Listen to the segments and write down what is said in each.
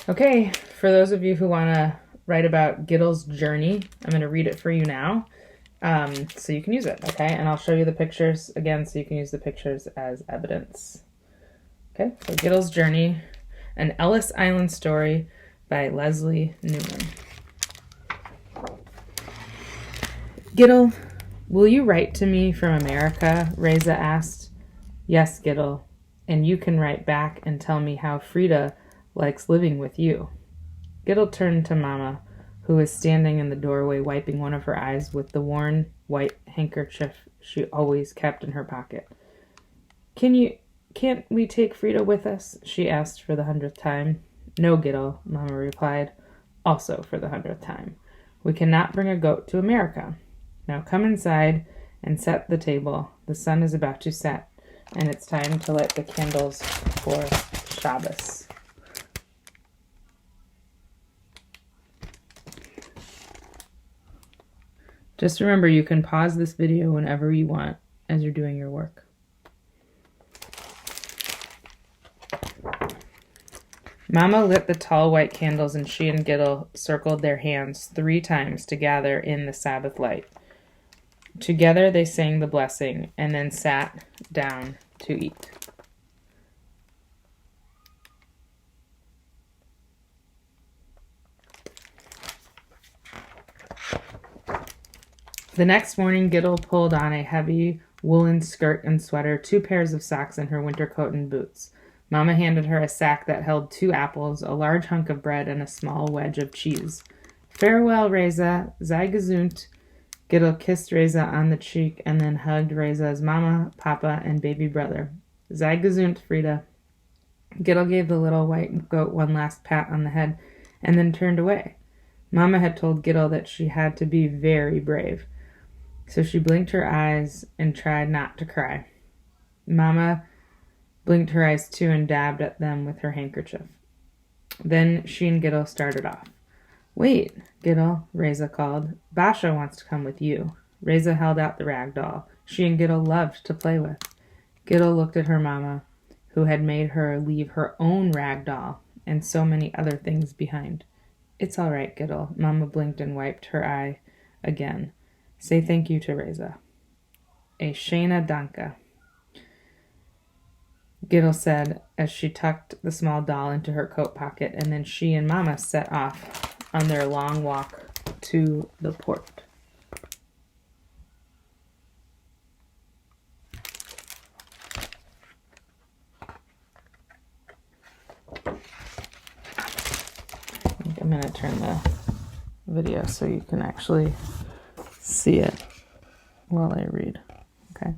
Okay, for those of you who want to write about Gittel's journey, I'm going to read it for you now, so you can use it, okay? And I'll show you the pictures again so you can use the pictures as evidence. Okay, so Gittel's journey, an Ellis Island story by Leslie Newman. Gittel, will you write to me from America? Reza asked. Yes, Gittel, and you can write back and tell me how Frida likes living with you. Gittel turned to Mama, who was standing in the doorway wiping one of her eyes with the worn white handkerchief she always kept in her pocket. Can't we take Frida with us? She asked for the 100th time. No, Gittel, Mama replied, also for the 100th time. We cannot bring a goat to America. Now come inside and set the table. The sun is about to set, and it's time to light the candles for Shabbos. Just remember, you can pause this video whenever you want as you're doing your work. Mama lit the tall white candles, and she and Gittel circled their hands 3 times to gather in the Sabbath light. Together they sang the blessing and then sat down to eat. The next morning, Gittel pulled on a heavy woolen skirt and sweater, 2 pairs of socks, and her winter coat and boots. Mama handed her a sack that held 2 apples, a large hunk of bread, and a small wedge of cheese. Farewell, Reza. Sei gesund. Gittel kissed Reza on the cheek and then hugged Reza's mama, papa, and baby brother. Sei gesund, Frida. Gittel gave the little white goat one last pat on the head and then turned away. Mama had told Gittel that she had to be very brave, so she blinked her eyes and tried not to cry. Mama blinked her eyes too and dabbed at them with her handkerchief. Then she and Gittel started off. Wait, Gittel, Reza called. Basha wants to come with you. Reza held out the rag doll she and Gittel loved to play with. Gittel looked at her mama, who had made her leave her own rag doll and so many other things behind. It's all right, Gittel. Mama blinked and wiped her eye again. Say thank you to Reza. A Shana Danka, Gittel said as she tucked the small doll into her coat pocket, and then she and Mama set off on their long walk to the port. I'm going to turn the video so you can actually see it while I read. Okay.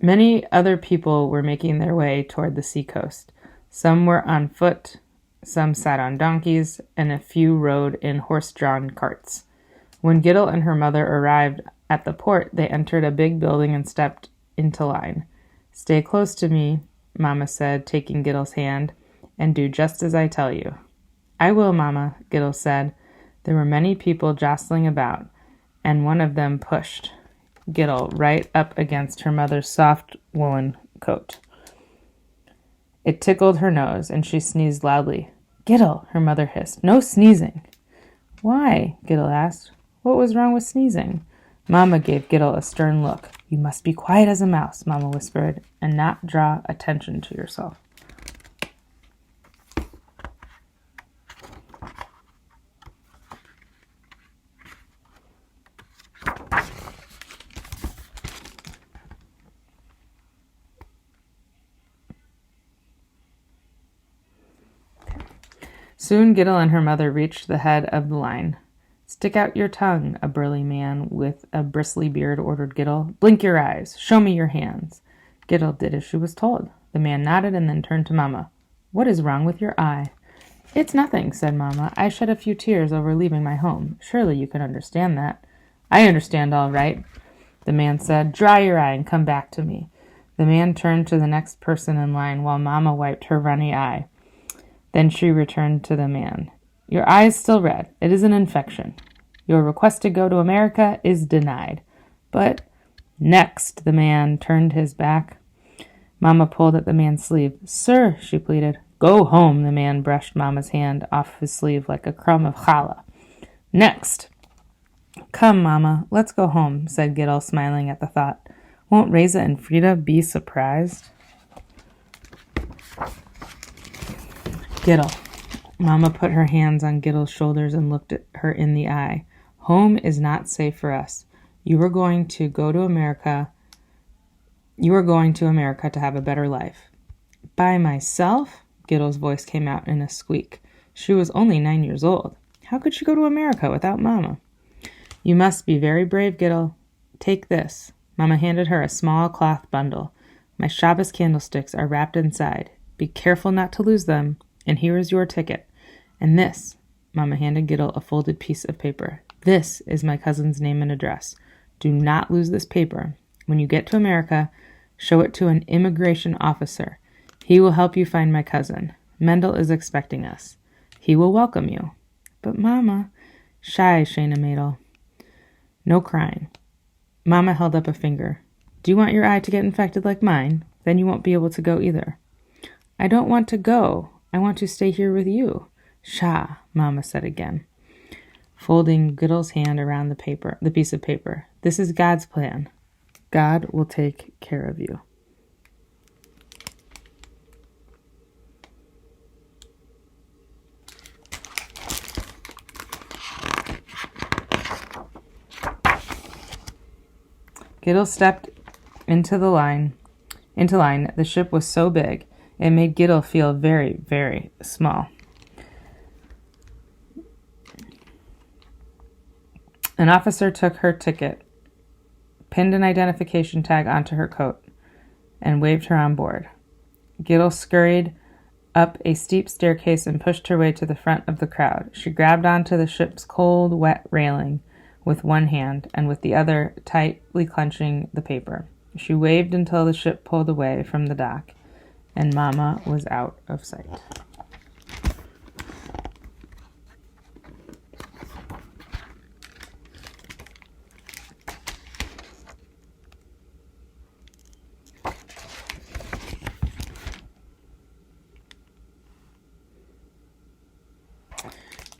Many other people were making their way toward the seacoast. Some were on foot, some sat on donkeys, and a few rode in horse-drawn carts. When Gittel and her mother arrived at the port, they entered a big building and stepped into line. Stay close to me, Mama said, taking Gittel's hand, and do just as I tell you. I will, Mama, Gittel said. There were many people jostling about, and one of them pushed Gittel right up against her mother's soft woolen coat. It tickled her nose, and she sneezed loudly. Gittel, her mother hissed, no sneezing. Why? Gittel asked. What was wrong with sneezing? Mama gave Gittel a stern look. You must be quiet as a mouse, Mama whispered, and not draw attention to yourself. Soon Gittel and her mother reached the head of the line. Stick out your tongue, a burly man with a bristly beard ordered Gittel. Blink your eyes. Show me your hands. Gittel did as she was told. The man nodded and then turned to Mama. What is wrong with your eye? It's nothing, said Mama. I shed a few tears over leaving my home. Surely you can understand that. I understand all right, the man said. Dry your eye and come back to me. The man turned to the next person in line while Mama wiped her runny eye. Then she returned to the man. Your eye is still red. It is an infection. Your request to go to America is denied. But next, the man turned his back. Mama pulled at the man's sleeve. Sir, she pleaded, Go home, the man brushed Mama's hand off his sleeve like a crumb of challah. Next. Come, Mama, let's go home, said Gittel, smiling at the thought. Won't Reza and Frida be surprised? Gittel. Mama put her hands on Gittel's shoulders and looked at her in the eye. Home is not safe for us. You are going to America to have a better life. By myself? Gittel's voice came out in a squeak. She was only 9 years old. How could she go to America without Mama? You must be very brave, Gittel. Take this. Mama handed her a small cloth bundle. My Shabbos candlesticks are wrapped inside. Be careful not to lose them. And here is your ticket. And this, Mama handed Gittel a folded piece of paper. This is my cousin's name and address. Do not lose this paper. When you get to America, show it to an immigration officer. He will help you find my cousin. Mendel is expecting us. He will welcome you. But Mama, shy Shana Madel. No crying. Mama held up a finger. Do you want your eye to get infected like mine? Then you won't be able to go either. I don't want to go. I want to stay here with you. Shah, Mama said again, folding Gittel's hand around the piece of paper. This is God's plan. God will take care of you. Gittel stepped into line. The ship was so big, it made Gittel feel very, very small. An officer took her ticket, pinned an identification tag onto her coat, and waved her on board. Gittel scurried up a steep staircase and pushed her way to the front of the crowd. She grabbed onto the ship's cold, wet railing with one hand and with the other tightly clenching the paper. She waved until the ship pulled away from the dock, and Mama was out of sight.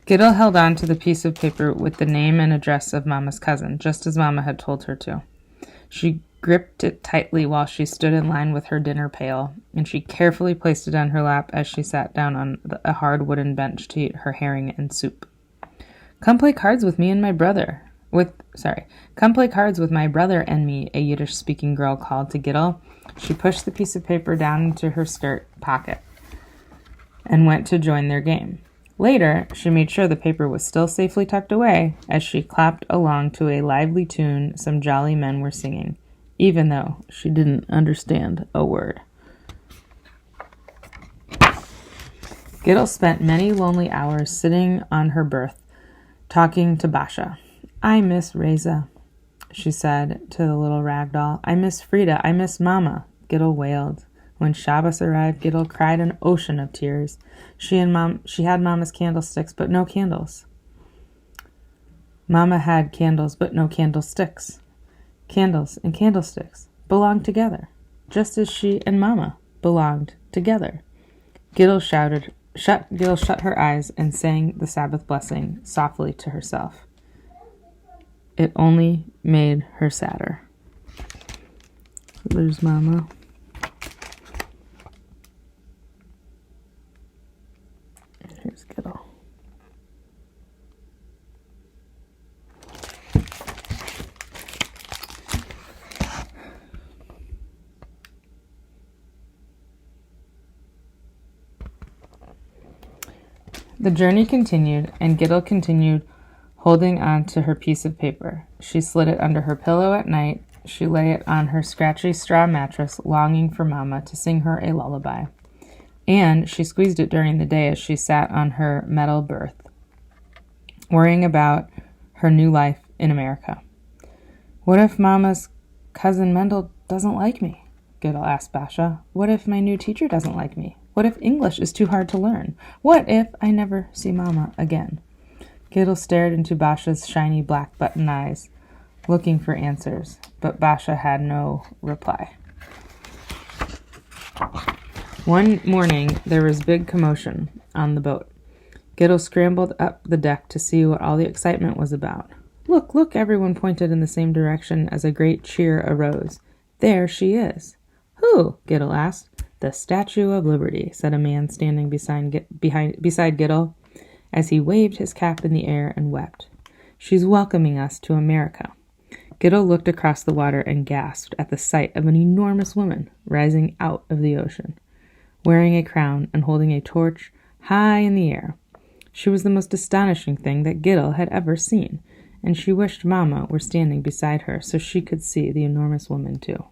Gittel held on to the piece of paper with the name and address of Mama's cousin, just as Mama had told her to. She gripped it tightly while she stood in line with her dinner pail, and she carefully placed it on her lap as she sat down on a hard wooden bench to eat her herring and soup. Come play cards with me and my brother. Come play cards with my brother and me, a Yiddish-speaking girl called to Gittel. She pushed the piece of paper down into her skirt pocket and went to join their game. Later, she made sure the paper was still safely tucked away as she clapped along to a lively tune some jolly men were singing, even though she didn't understand a word. Gittel spent many lonely hours sitting on her berth, talking to Basha. I miss Reza, she said to the little rag doll. I miss Frida. I miss Mama, Gittel wailed. When Shabbos arrived, Gittel cried an ocean of tears. She had Mama's candlesticks, but no candles. Mama had candles, but no candlesticks. Candles and candlesticks belonged together, just as she and Mama belonged together. Gittel shut her eyes and sang the Sabbath blessing softly to herself. It only made her sadder. There's Mama. Here's Gittel. The journey continued, and Gittel continued holding on to her piece of paper. She slid it under her pillow at night. She lay it on her scratchy straw mattress, longing for Mama to sing her a lullaby. And she squeezed it during the day as she sat on her metal berth, worrying about her new life in America. What if Mama's cousin Mendel doesn't like me? Gittel asked Basha. What if my new teacher doesn't like me? What if English is too hard to learn? What if I never see Mama again? Gittel stared into Basha's shiny black button eyes, looking for answers, but Basha had no reply. One morning, there was big commotion on the boat. Gittel scrambled up the deck to see what all the excitement was about. Look, look, everyone pointed in the same direction as a great cheer arose. There she is. Who? Gittel asked. The Statue of Liberty, said a man standing beside Gittel, as he waved his cap in the air and wept. She's welcoming us to America. Gittel looked across the water and gasped at the sight of an enormous woman rising out of the ocean, wearing a crown and holding a torch high in the air. She was the most astonishing thing that Gittel had ever seen, and she wished Mama were standing beside her so she could see the enormous woman too.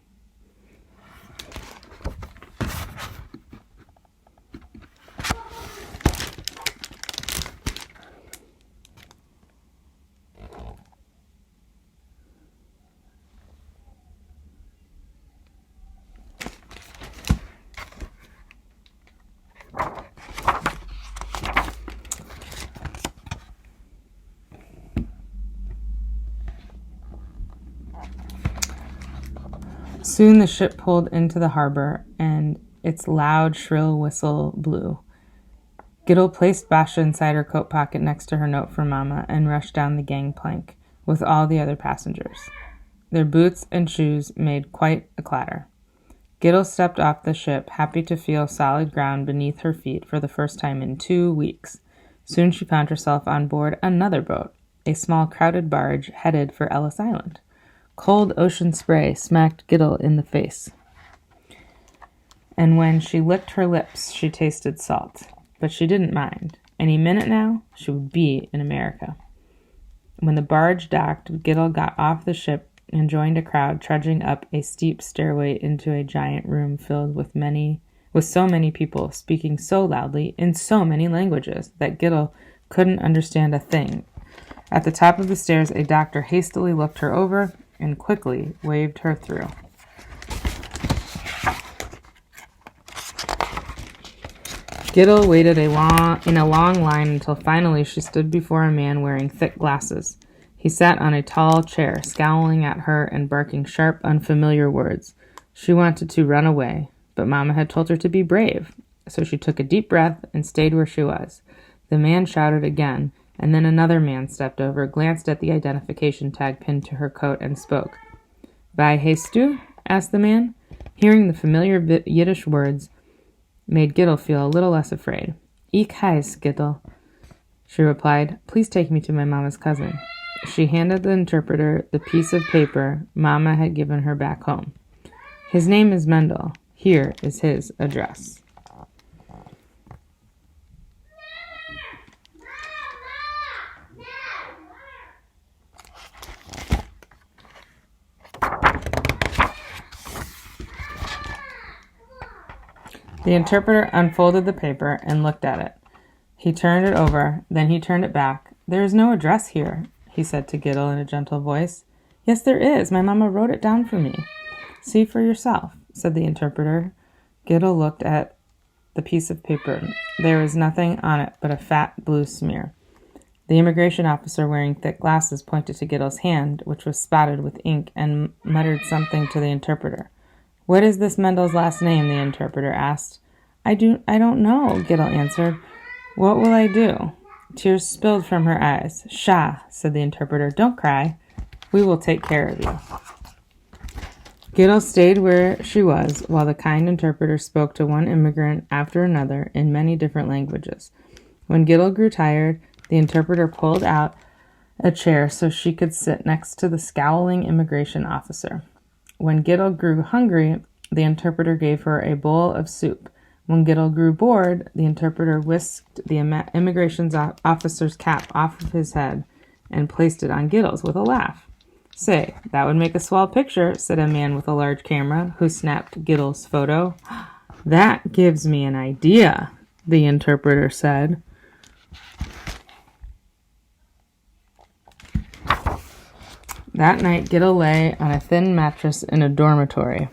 Soon the ship pulled into the harbor, and its loud, shrill whistle blew. Gittel placed Basha inside her coat pocket next to her note for Mama and rushed down the gangplank with all the other passengers. Their boots and shoes made quite a clatter. Gittel stepped off the ship, happy to feel solid ground beneath her feet for the first time in 2 weeks. Soon she found herself on board another boat, a small crowded barge headed for Ellis Island. Cold ocean spray smacked Gittel in the face, and when she licked her lips, she tasted salt. But she didn't mind. Any minute now, she would be in America. When the barge docked, Gittel got off the ship and joined a crowd trudging up a steep stairway into a giant room filled with so many people speaking so loudly in so many languages that Gittel couldn't understand a thing. At the top of the stairs, a doctor hastily looked her over and quickly waved her through. Gittel waited in a long line until finally she stood before a man wearing thick glasses. He sat on a tall chair, scowling at her and barking sharp, unfamiliar words. She wanted to run away, but Mama had told her to be brave, so she took a deep breath and stayed where she was. The man shouted again, and then another man stepped over, glanced at the identification tag pinned to her coat, and spoke. "Wie heißt du?" asked the man. Hearing the familiar Yiddish words made Gittel feel a little less afraid. "Ich heiss Gittel," she replied. "Please take me to my Mama's cousin." She handed the interpreter the piece of paper Mama had given her back home. "His name is Mendel. Here is his address." The interpreter unfolded the paper and looked at it. He turned it over, then he turned it back. "There is no address here," he said to Gittel in a gentle voice. "Yes, there is. My Mama wrote it down for me." "See for yourself," said the interpreter. Gittel looked at the piece of paper. There was nothing on it but a fat blue smear. The immigration officer wearing thick glasses pointed to Gittel's hand, which was spotted with ink, and muttered something to the interpreter. "What is this Mendel's last name?" the interpreter asked. I don't know," Gittel answered. "What will I do?" Tears spilled from her eyes. "Shah," said the interpreter. "Don't cry. We will take care of you." Gittel stayed where she was while the kind interpreter spoke to one immigrant after another in many different languages. When Gittel grew tired, the interpreter pulled out a chair so she could sit next to the scowling immigration officer. When Gittel grew hungry, the interpreter gave her a bowl of soup. When Gittel grew bored, the interpreter whisked the immigration officer's cap off of his head and placed it on Gittel's with a laugh. "Say, that would make a swell picture," said a man with a large camera who snapped Gittel's photo. "That gives me an idea," the interpreter said. That night, Gittel lay on a thin mattress in a dormitory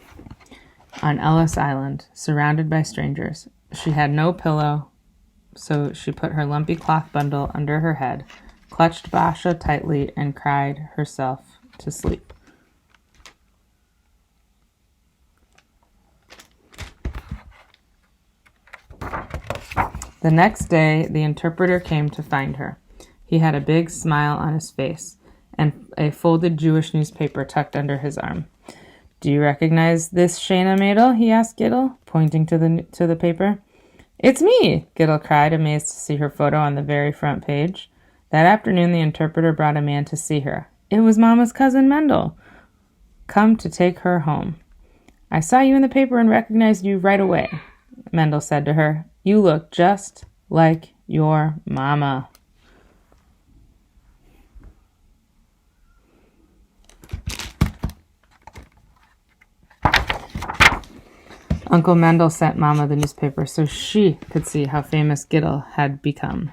on Ellis Island, surrounded by strangers. She had no pillow, so she put her lumpy cloth bundle under her head, clutched Basha tightly, and cried herself to sleep. The next day, the interpreter came to find her. He had a big smile on his face and a folded Jewish newspaper tucked under his arm. "Do you recognize this Shana Madel?" he asked Gittel, pointing to the paper. "It's me!" Gittel cried, amazed to see her photo on the very front page. That afternoon, the interpreter brought a man to see her. It was Mama's cousin Mendel, come to take her home. "I saw you in the paper and recognized you right away," Mendel said to her. "You look just like your mama." Uncle Mendel sent Mama the newspaper so she could see how famous Gittel had become.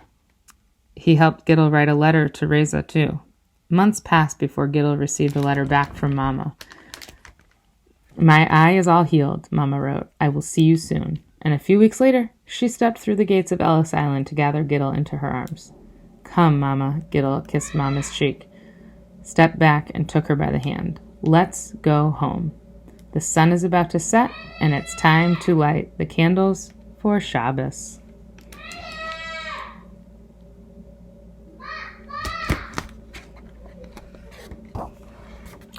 He helped Gittel write a letter to Reza, too. Months passed before Gittel received a letter back from Mama. "My eye is all healed," Mama wrote. "I will see you soon." And a few weeks later, she stepped through the gates of Ellis Island to gather Gittel into her arms. "Come, Mama," Gittel kissed Mama's cheek, stepped back and took her by the hand. "Let's go home. The sun is about to set, and it's time to light the candles for Shabbos."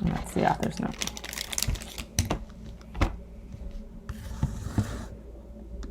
And that's the author's note.